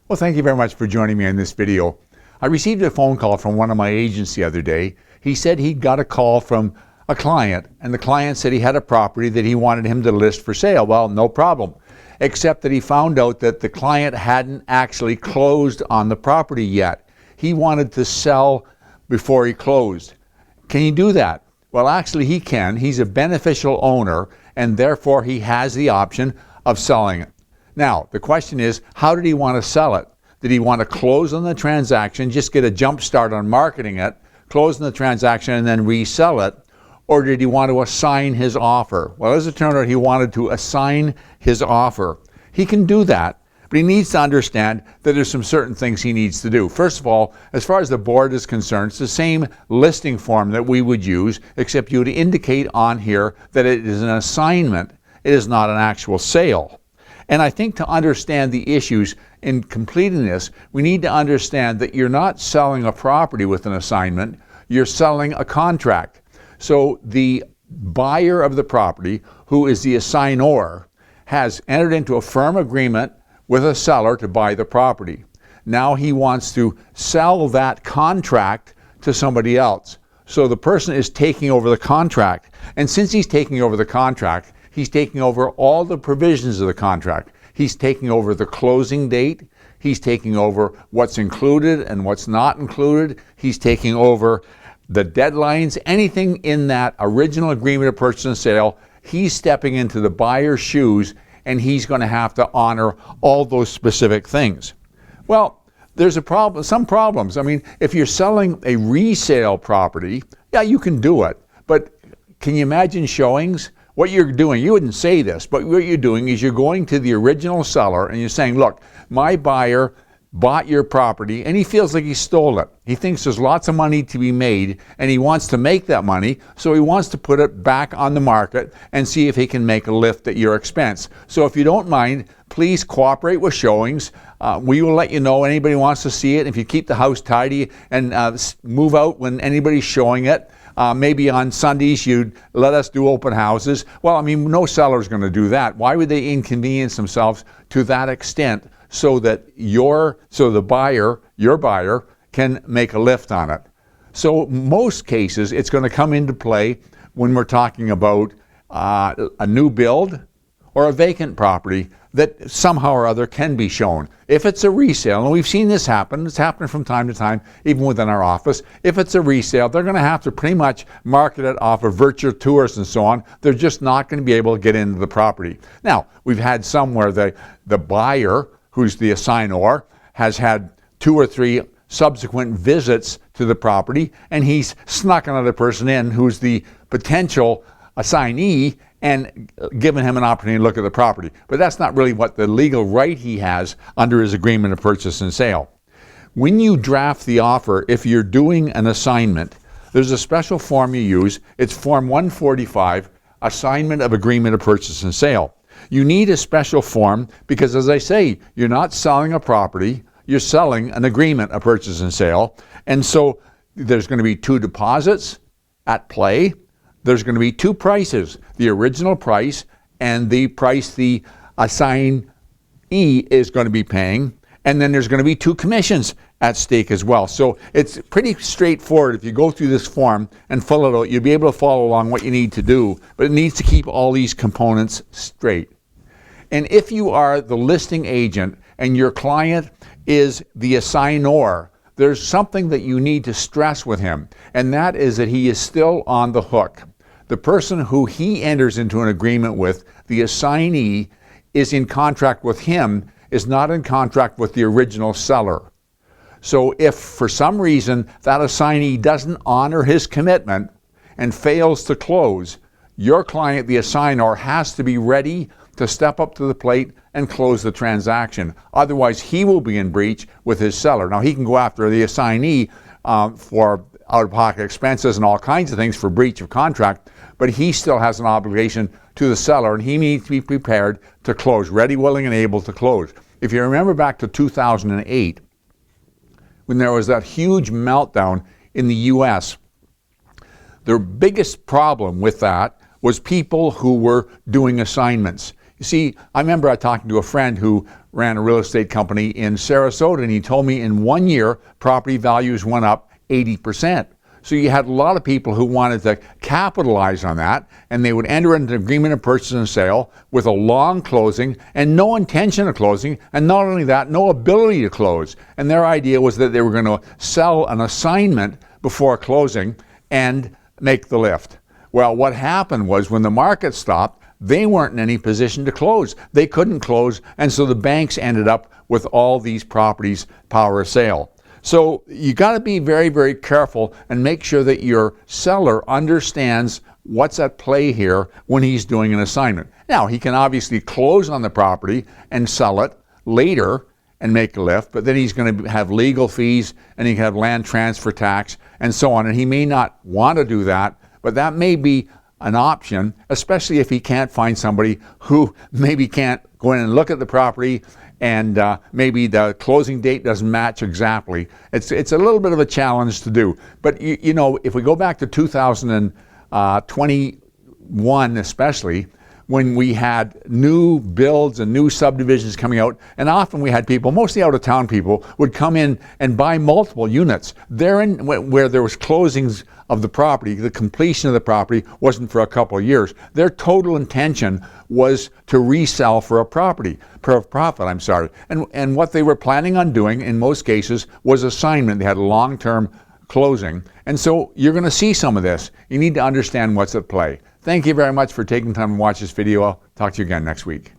Well, thank you very much for joining me in this video. I received a phone call from one of my agents the other day. He said he got a call from a client, and the client said he had a property that he wanted him to list for sale. Well, no problem, except that he found out that the client hadn't actually closed on the property yet. He wanted to sell before he closed. Can he do that? Well, actually he can. He's a beneficial owner, and therefore he has the option of selling it. Now, the question is, how did he want to sell it? Did he want to close on the transaction, just get a jump start on marketing it, close on the transaction, and then resell it? Or did he want to assign his offer? Well, as it turned out, he wanted to assign his offer. He can do that, but he needs to understand that there's some certain things he needs to do. First of all, as far as the board is concerned, it's the same listing form that we would use, except you would indicate on here that it is an assignment. It is not an actual sale. And I think to understand the issues in completing this, we need to understand that you're not selling a property with an assignment, you're selling a contract. So the buyer of the property, who is the assignor, has entered into a firm agreement with a seller to buy the property. Now he wants to sell that contract to somebody else. So the person is taking over the contract. And since he's taking over the contract, he's taking over all the provisions of the contract. He's taking over the closing date. He's taking over what's included and what's not included. He's taking over the deadlines, anything in that original agreement of purchase and sale. He's stepping into the buyer's shoes, and he's going to have to honor all those specific things. Well, there's a problem, some problems. I mean, if you're selling a resale property, yeah, you can do it. But can you imagine showings? What you're doing, you wouldn't say this, but what you're doing is you're going to the original seller and you're saying, look, my buyer bought your property and he feels like he stole it. He thinks there's lots of money to be made and he wants to make that money, so he wants to put it back on the market and see if he can make a lift at your expense. So if you don't mind, please cooperate with showings. We will let you know anybody wants to see it. If you keep the house tidy and move out when anybody's showing it. Maybe on Sundays you'd let us do open houses. Well, I mean, no seller's going to do that. Why would they inconvenience themselves to that extent so that the buyer, your buyer, can make a lift on it? So most cases, it's going to come into play when we're talking about a new build or a vacant property that somehow or other can be shown. If it's a resale, and we've seen this happen, it's happened from time to time, even within our office. If it's a resale, they're going to have to pretty much market it off of virtual tours and so on. They're just not going to be able to get into the property. Now, we've had some where the buyer, who's the assignor, has had 2 or 3 subsequent visits to the property, and he's snuck another person in who's the potential assignee and given him an opportunity to look at the property. But that's not really what the legal right he has under his agreement of purchase and sale. When you draft the offer, if you're doing an assignment, there's a special form you use. It's Form 145, Assignment of Agreement of Purchase and Sale. You need a special form because, as I say, you're not selling a property, you're selling an agreement of purchase and sale. And so there's going to be 2 deposits at play. There's going to be 2 prices, the original price and the price the assignee is going to be paying. And then there's going to be 2 commissions at stake as well. So it's pretty straightforward. If you go through this form and fill it out, you'll be able to follow along what you need to do. But it needs to keep all these components straight. And if you are the listing agent and your client is the assignor, there's something that you need to stress with him, and that is that he is still on the hook. The person who he enters into an agreement with, the assignee, is in contract with him, is not in contract with the original seller. So if for some reason that assignee doesn't honor his commitment and fails to close, your client, the assignor, has to be ready to step up to the plate and close the transaction. Otherwise, he will be in breach with his seller. Now, he can go after the assignee for out-of-pocket expenses and all kinds of things for breach of contract, but he still has an obligation to the seller, and he needs to be prepared to close, ready, willing, and able to close. If you remember back to 2008, when there was that huge meltdown in the U.S., the biggest problem with that was people who were doing assignments. You see, I remember talking to a friend who ran a real estate company in Sarasota, and he told me in 1 year, property values went up 80%. So you had a lot of people who wanted to capitalize on that, and they would enter into an agreement of purchase and sale with a long closing and no intention of closing, and not only that, no ability to close. And their idea was that they were going to sell an assignment before closing and make the lift. Well, what happened was when the market stopped, they weren't in any position to close. They couldn't close, and so the banks ended up with all these properties power of sale. So you got to be very, very careful and make sure that your seller understands what's at play here when he's doing an assignment. Now, he can obviously close on the property and sell it later and make a lift, but then he's going to have legal fees, and he can have land transfer tax and so on, and he may not want to do that, but that may be an option, especially if he can't find somebody who maybe can't go in and look at the property, and maybe the closing date doesn't match exactly. It's a little bit of a challenge to do. But you know, if we go back to 2021 especially, when we had new builds and new subdivisions coming out, and often we had people, mostly out-of-town people, would come in and buy multiple units. Where there was closings of the property, the completion of the property wasn't for a couple of years. Their total intention was to resell for a profit. And what they were planning on doing, in most cases, was assignment. They had a long-term closing. And so you're going to see some of this. You need to understand what's at play. Thank you very much for taking time to watch this video. I'll talk to you again next week.